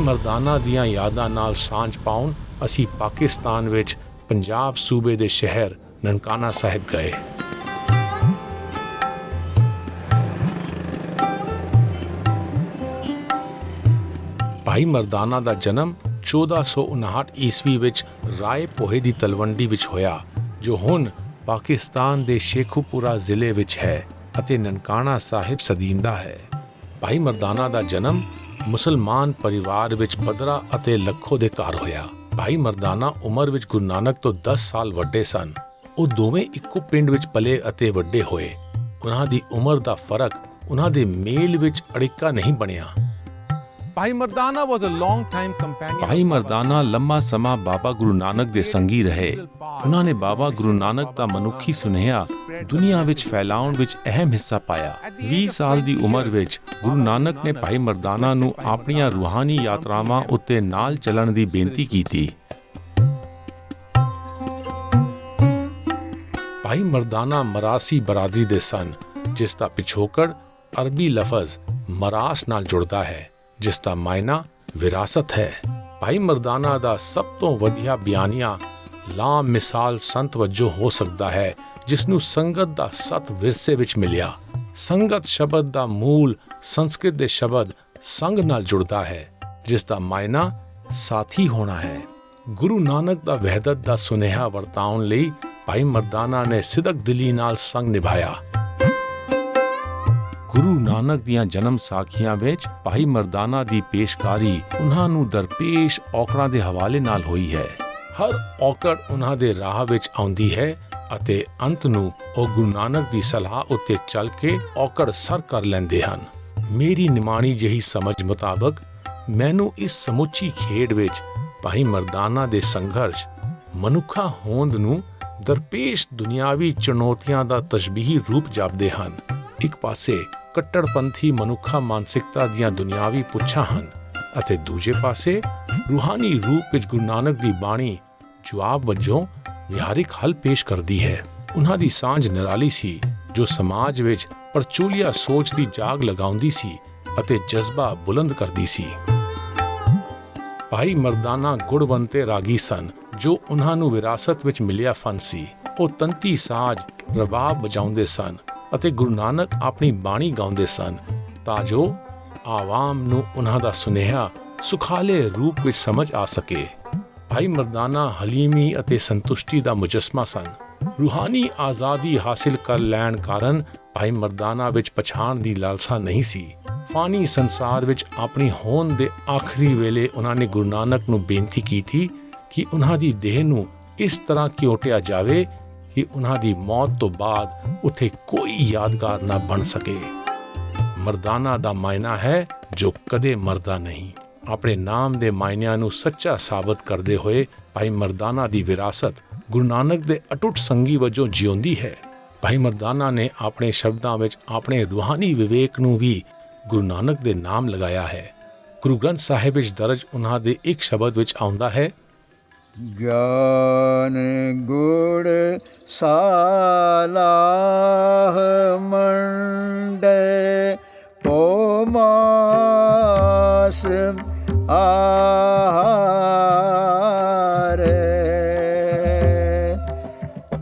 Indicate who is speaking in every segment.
Speaker 1: ਮਰਦਾਨਾ ਦੀਆਂ ਯਾਦਾਂ ਨਾਲ ਸਾਂਝ ਪਾਉਣ ਅਸੀਂ ਪਾਕਿਸਤਾਨ ਵਿੱਚ ਪੰਜਾਬ ਸੂਬੇ ਦੇ ਸ਼ਹਿਰ ਨਨਕਾਣਾ ਸਾਹਿਬ ਗਏ। ਭਾਈ ਮਰਦਾਨਾ ਦਾ ਜਨਮ 1459 ਈਸਵੀ ਵਿੱਚ ਰਾਏ ਭੋਏ ਦੀ ਤਲਵੰਡੀ ਵਿੱਚ ਹੋਇਆ, ਜੋ ਹੁਣ ਪਾਕਿਸਤਾਨ ਦੇ ਸ਼ੇਖੂਪੁਰਾ ਜ਼ਿਲ੍ਹੇ ਵਿੱਚ ਹੈ ਅਤੇ ਨਨਕਾਣਾ ਸਾਹਿਬ ਸਦੀਂਦਾ ਹੈ। ਭਾਈ ਮਰਦਾਨਾ ਦਾ ਜਨਮ ਮੁਸਲਮਾਨ ਪਰਿਵਾਰ ਵਿੱਚ ਪਦਰਾ ਅਤੇ ਲੱਖੋ ਦੇ ਘਰ ਹੋਇਆ। ਭਾਈ ਮਰਦਾਨਾ ਉਮਰ ਵਿੱਚ ਗੁਰੂ ਨਾਨਕ ਤੋਂ 10 ਸਾਲ ਵੱਡੇ ਸਨ। ਉਹ ਦੋਵੇਂ ਇੱਕੋ ਪਿੰਡ ਵਿੱਚ ਪਲੇ ਅਤੇ ਵੱਡੇ ਹੋਏ। ਉਹਨਾਂ ਦੀ ਉਮਰ ਦਾ ਫਰਕ ਉਹਨਾਂ ਦੇ ਮੇਲ ਵਿੱਚ ਅੜਿੱਕਾ ਨਹੀਂ ਬਣਿਆ।
Speaker 2: ਭਾਈ Mardana was a long time companion।
Speaker 1: ਭਾਈ ਮਰਦਾਨਾ ਲੰਮਾ ਸਮਾਂ ਬਾਬਾ ਗੁਰੂ ਨਾਨਕ ਦੇ ਸੰਗੀ ਰਹੇ। ਉਹਨਾਂ ਨੇ ਬਾਬਾ ਗੁਰੂ ਨਾਨਕ ਦਾ ਮਨੁੱਖੀ ਸੁਨੇਹਾ ਦੁਨੀਆ ਵਿੱਚ ਫੈਲਾਉਣ ਵਿੱਚ ਅਹਿਮ ਹਿੱਸਾ ਪਾਇਆ। 20 ਸਾਲ ਦੀ ਉਮਰ ਵਿੱਚ ਗੁਰੂ ਨਾਨਕ ਨੇ ਭਾਈ ਮਰਦਾਨਾ ਨੂੰ ਆਪਣੀਆਂ ਰੂਹਾਨੀ ਯਾਤਰਾਵਾਂ ਉੱਤੇ ਨਾਲ ਚੱਲਣ ਦੀ ਬੇਨਤੀ ਕੀਤੀ। ਭਾਈ ਮਰਦਾਨਾ ਮਰਾਸੀ ਬਰਾਦਰੀ ਦੇ ਸਨ, ਜਿਸ ਦਾ ਪਿਛੋਕੜ ਅਰਬੀ ਲਫ਼ਜ਼ ਮਰਾਸ ਨਾਲ ਜੁੜਦਾ ਹੈ, ਜਿਸ ਦਾ ਮਾਇਨਾ ਵਿਰਾਸਤ ਹੈ। ਭਾਈ ਮਰਦਾਨਾ ਦਾ ਸਭ ਤੋਂ ਵਧੀਆ ਬਿਆਨੀਆ ਲਾ ਮਿਸਾਲ ਸੰਤ ਵਜੋਂ ਹੋ ਸਕਦਾ ਹੈ, ਜਿਸ ਨੂੰ ਸੰਗਤ ਦਾ ਸਤ ਵਿਰਸੇ ਵਿੱਚ ਮਿਲਿਆ। ਸੰਗਤ ਸ਼ਬਦ ਦਾ ਮੂਲ ਸੰਸਕ੍ਰਿਤ ਦੇ ਸ਼ਬਦ ਸੰਗ ਨਾਲ ਜੁੜਦਾ ਹੈ, ਜਿਸ ਦਾ ਮਾਇਨਾ ਸਾਥੀ ਹੋਣਾ ਹੈ। ਗੁਰੂ ਨਾਨਕ ਦਾ ਵਹਿਦਤ ਦਾ ਸੁਨੇਹਾ ਵਰਤਾਉਣ ਲਈ ਭਾਈ ਮਰਦਾਨਾ ਨੇ ਸਿਦਕ ਦਿਲੀ ਨਾਲ ਸੰਗ ਨਿਭਾਇਆ। ਗੁਰੂ ਨਾਨਕ ਦੀਆਂ ਜਨਮ ਸਾਖੀਆਂ ਵਿੱਚ ਭਾਈ ਮਰਦਾਨਾ ਦੀ ਪੇਸ਼ਕਾਰੀ ਉਹਨਾਂ ਨੂੰ ਦਰਪੇਸ਼ ਔਕੜਾਂ ਦੇ ਹਵਾਲੇ ਨਾਲ ਹੋਈ ਹੈ। ਹਰ ਔਕੜ ਉਹਨਾਂ ਦੇ ਰਾਹ ਵਿੱਚ ਆਉਂਦੀ ਹੈ ਅਤੇ ਅੰਤ ਨੂੰ ਉਹ ਗੁਰੂ ਨਾਨਕ ਦੀ ਸਲਾਹ ਉੱਤੇ ਚੱਲ ਕੇ ਔਕੜ ਸਰ ਕਰ ਲੈਂਦੇ ਹਨ। ਮੇਰੀ ਨਿਮਾਣੀ ਜਿਹੀ ਸਮਝ ਮੁਤਾਬਕ ਮੈਨੂੰ ਇਸ ਸਮੁੱਚੀ ਖੇਡ ਵਿੱਚ ਭਾਈ ਮਰਦਾਨਾ ਦੇ ਸੰਘਰਸ਼ ਮਨੁੱਖਾ ਹੋਂਦ ਨੂੰ ਦਰਪੇਸ਼ ਦੁਨਿਆਵੀ ਚੁਣੌਤੀਆਂ ਦਾ ਤਸ਼ਬੀਹੀ ਰੂਪ ਜਾਪਦੇ ਹਨ। ਇੱਕ ਪਾਸੇ ਕੱਟੜਪੰਥੀ ਮਨੁੱਖਾ ਮਾਨਸਿਕਤਾ ਦੀਆਂ ਦੁਨਿਆਵੀ ਪੁੱਛਾਂ ਹਨ ਅਤੇ ਦੂਜੇ ਪਾਸੇ ਰੂਹਾਨੀ ਰੂਪ ਵਿੱਚ ਗੁਰੂ ਨਾਨਕ ਦੀ ਬਾਣੀ ਜਵਾਬ ਵਜੋਂ ਵਿਹਾਰਿਕ ਹੱਲ ਪੇਸ਼ ਕਰਦੀ ਹੈ। ਉਹਨਾਂ ਦੀ ਸਾਂਝ ਨਿਰਾਲੀ ਸੀ, ਜੋ ਸਮਾਜ ਵਿੱਚ ਪਰਚੂਲੀਆ ਸੋਚ ਦੀ ਜਾਗ ਲਗਾਉਂਦੀ ਸੀ ਅਤੇ ਜਜ਼ਬਾ ਬੁਲੰਦ ਕਰਦੀ ਸੀ। ਭਾਈ ਮਰਦਾਨਾ ਗੁਣਵੰਤੇ ਰਾਗੀ ਸਨ, ਜੋ ਉਹਨਾਂ ਨੂੰ ਵਿਰਾਸਤ ਵਿੱਚ ਮਿਲਿਆ ਫਨ ਸੀ। ਉਹ ਤੰਤੀ ਸਾਜ਼ ਰਬਾਬ ਵਜਾਉਂਦੇ ਸਨ ਅਤੇ ਗੁਰੂ ਨਾਨਕ ਆਪਣੀ ਬਾਣੀ ਗਾਉਂਦੇ ਸਨ, ਤਾਂ ਜੋ ਆਵਾਮ ਨੂੰ ਉਹਨਾਂ ਦਾ ਸੁਨੇਹਾ ਸੁਖਾਲੇ ਰੂਪ ਵਿੱਚ ਸਮਝ ਆ ਸਕੇ। ਭਾਈ ਮਰਦਾਨਾ ਹਲੀਮੀ ਅਤੇ ਸੰਤੁਸ਼ਟੀ ਦਾ ਮੁਜੱਸਮਾ ਸਨ। ਰੂਹਾਨੀ ਆਜ਼ਾਦੀ ਹਾਸਿਲ ਕਰ ਲੈਣ ਕਾਰਨ ਭਾਈ ਮਰਦਾਨਾ ਵਿੱਚ ਪਛਾਣ ਦੀ ਲਾਲਸਾ ਨਹੀਂ ਸੀ। ਫਾਨੀ ਸੰਸਾਰ ਵਿੱਚ ਆਪਣੀ ਹੋਂਦ ਦੇ ਆਖਰੀ ਵੇਲੇ ਉਹਨਾਂ ਨੇ ਗੁਰੂ ਨਾਨਕ ਨੂੰ ਬੇਨਤੀ ਕੀਤੀ ਕਿ ਉਹਨਾਂ ਦੀ ਦੇਹ ਨੂੰ ਇਸ ਤਰ੍ਹਾਂ ਘਿਓਟਿਆ ਜਾਵੇ ਕਿ ਉਹਨਾਂ ਦੀ ਮੌਤ ਤੋਂ ਬਾਅਦ ਉੱਥੇ ਕੋਈ ਯਾਦਗਾਰ ਨਾ ਬਣ ਸਕੇ। ਮਰਦਾਨਾ ਦਾ ਮਾਇਨਾ ਹੈ ਜੋ ਕਦੇ ਮਰਦਾ ਨਹੀਂ। ਆਪਣੇ ਨਾਮ ਦੇ ਮਾਇਨਿਆਂ ਨੂੰ ਸੱਚਾ ਸਾਬਤ ਕਰਦੇ ਹੋਏ ਭਾਈ ਮਰਦਾਨਾ ਦੀ ਵਿਰਾਸਤ ਗੁਰੂ ਨਾਨਕ ਦੇ ਅਟੁੱਟ ਸੰਗੀ ਵਜੋਂ ਜਿਉਂਦੀ ਹੈ। ਭਾਈ ਮਰਦਾਨਾ ਨੇ ਆਪਣੇ ਸ਼ਬਦਾਂ ਵਿੱਚ ਆਪਣੇ ਰੂਹਾਨੀ ਵਿਵੇਕ ਨੂੰ ਵੀ ਗੁਰੂ ਨਾਨਕ ਦੇ ਨਾਮ ਲਗਾਇਆ ਹੈ। ਗੁਰੂ ਗ੍ਰੰਥ ਸਾਹਿਬ ਵਿੱਚ ਦਰਜ ਉਹਨਾਂ ਦੇ ਇੱਕ ਸ਼ਬਦ ਵਿੱਚ ਆਉਂਦਾ ਹੈ,
Speaker 3: ਗਿਆਨ ਗੁੜ ਸਾਲਾਹ ਮੰਡੇ ਪੋ ਮਾਸ ਆਹਾਰੇ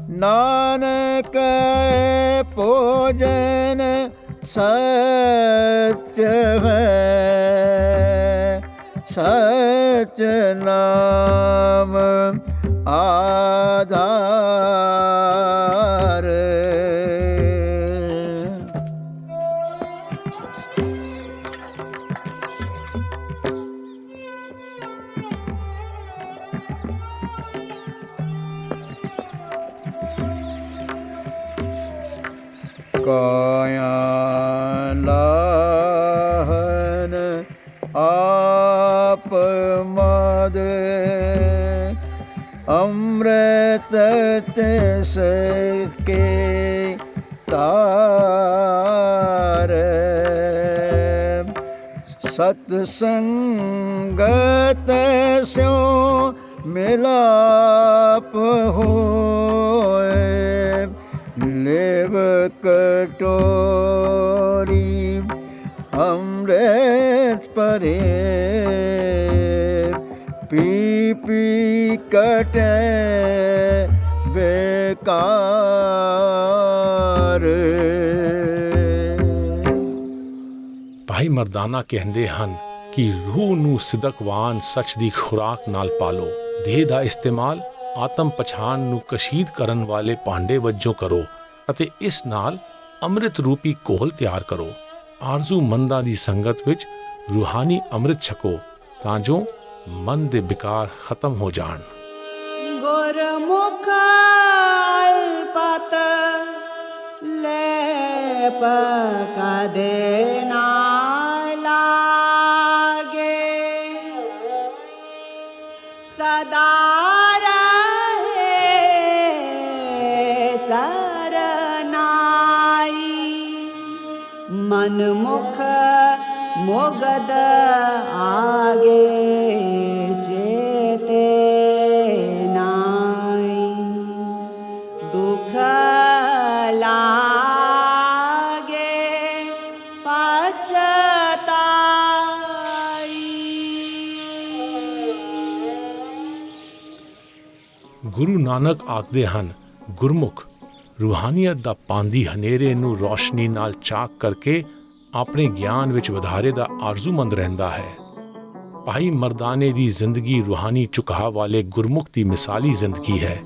Speaker 3: ਨਾਨਕ ਭੋਜਨ ਸਚ ਹੈ ਸਚ ਨਾਮ ਆਧਾਰ। ਕਾਇਆ ਲਾਹਨ ਆਪ ਮਦ ਅੰਮ੍ਰਿਤ ਤਿਸ ਕੇ ਤਾਰ ਸਤ ਸੰਗਤ ਸਿਉ ਮਿਲਾਪ ਹੋਏ ਲੇਵ ਕਟੋਰੀ ਅੰਮ੍ਰਿਤ ਪਰੇ पी कटे बेकार।
Speaker 1: ਭਾਈ ਮਰਦਾਨਾ ਕਹਿੰਦੇ ਹਨ ਕਿ ਰੂਹ ਨੂੰ ਸਿਦਕਵਾਨ ਸੱਚ ਦੀ ਖੁਰਾਕ ਨਾਲ ਪਾਲੋ। ਦੇਹ ਦਾ ਇਸਤੇਮਾਲ ਆਤਮ ਪਛਾਣ ਨੂੰ ਕਸ਼ੀਦ ਕਰਨ ਵਾਲੇ ਭਾਂਡੇ ਵਜੋਂ ਕਰੋ ਅਤੇ ਇਸ ਨਾਲ ਅੰਮ੍ਰਿਤ ਰੂਪੀ ਘੋਲ ਤਿਆਰ ਕਰੋ। ਆਰਜ਼ੂਮੰਦਾਂ ਦੀ ਸੰਗਤ ਵਿੱਚ ਰੂਹਾਨੀ ਅੰਮ੍ਰਿਤ ਛਕੋ ਤਾਂ ਜੋ ਮਨ ਦੇ ਵਿਕਾਰ ਖਤਮ ਹੋ ਜਾਣ।
Speaker 4: ਗੁਰਮੁਖ ਅਲਪਤ ਲੈਪ ਕਦੇ ਨਾ ਲਾਗੇ, ਸਦਾ ਰਹੇ ਸਰਨਾਈ। ਮਨ ਮੁਖ ਮੁਗਦ ਆਗੇ ਚੇਤੇ ਨਾਈ। ਦੁਖ ਲਾਗੇ ਪਛਤਾਈ।
Speaker 1: ਗੁਰੂ ਨਾਨਕ ਆਖਦੇ ਹਨ, ਗੁਰਮੁਖ ਰੂਹਾਨੀਅਤ ਦਾ ਪਾਂਦੀ ਹਨੇਰੇ ਨੂੰ ਰੋਸ਼ਨੀ ਨਾਲ ਚਾਕ ਕਰਕੇ ਆਪਣੇ ਗਿਆਨ ਵਿੱਚ ਵਧਾਰੇ ਦਾ ਆਰਜ਼ੂਮੰਦ ਰਹਿੰਦਾ ਹੈ। ਭਾਈ ਮਰਦਾਨੇ ਦੀ ਜ਼ਿੰਦਗੀ ਰੂਹਾਨੀ ਝੁਕਾਅ ਵਾਲੇ ਗੁਰਮੁਖ ਦੀ ਮਿਸਾਲੀ ਜ਼ਿੰਦਗੀ ਹੈ।